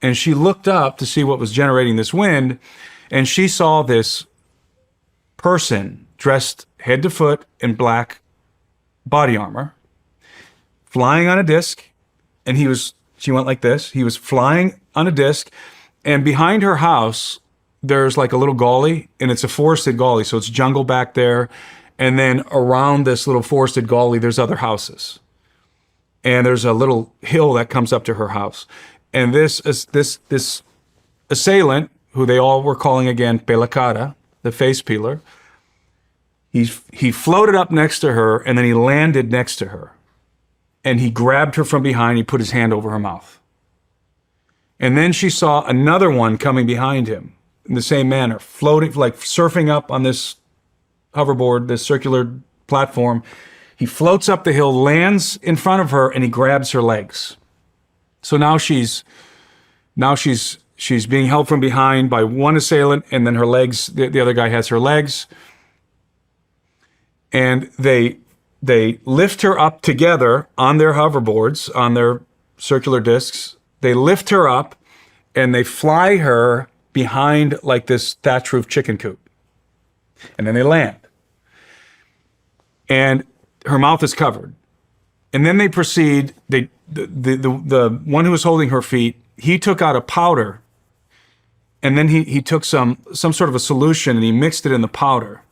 and she looked up to see what was generating this wind, and she saw this person dressed head to foot in black body armor, flying on a disc, and she went like this. He was flying on a disc, and behind her house, there's like a little gully, and it's a forested gully, so it's jungle back there, and then around this little forested gully, there's other houses. And there's a little hill that comes up to her house. And this assailant, who they all were calling again Pelacada, the face peeler, he floated up next to her, and then he landed next to her. And he grabbed her from behind, he put his hand over her mouth. And then she saw another one coming behind him in the same manner, floating, like surfing up on this hoverboard, this circular platform. He floats up the hill, lands in front of her, and he grabs her legs. So now she's being held from behind by one assailant, and then her legs, the other guy has her legs. And they lift her up together on their hoverboards, on their circular discs. They lift her up, and they fly her behind like this thatch roof chicken coop. And then they land. And her mouth is covered. And then they proceed, the one who was holding her feet, he took out a powder, and then he took some sort of a solution, and he mixed it in the powder.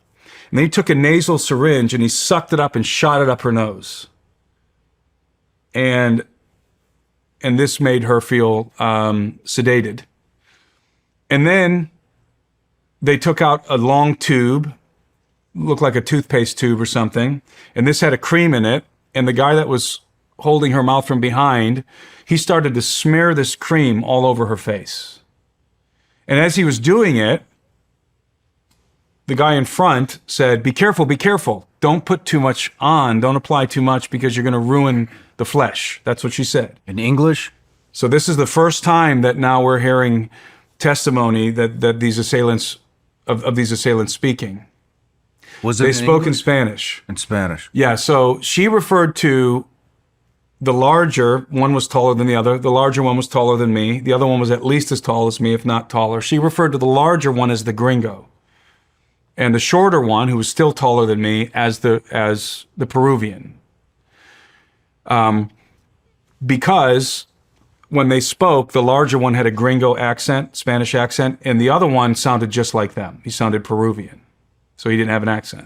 And then he took a nasal syringe, and he sucked it up and shot it up her nose. And this made her feel sedated. And then they took out a long tube, looked like a toothpaste tube or something, and this had a cream in it, and the guy that was holding her mouth from behind, he started to smear this cream all over her face. And as he was doing it, the guy in front said, be careful, don't put too much on, don't apply too much, because you're going to ruin the flesh. That's what she said. In English? So this is the first time that now we're hearing testimony that these assailants, of these assailants speaking. Was it They in spoke in English? Spanish. In Spanish. Yeah, so she referred to the larger, one was taller than the other. The larger one was taller than me. The other one was at least as tall as me, if not taller. She referred to the larger one as the gringo, and the shorter one, who was still taller than me, as the Peruvian. Because when they spoke, the larger one had a gringo accent, Spanish accent, and the other one sounded just like them. He sounded Peruvian, so he didn't have an accent.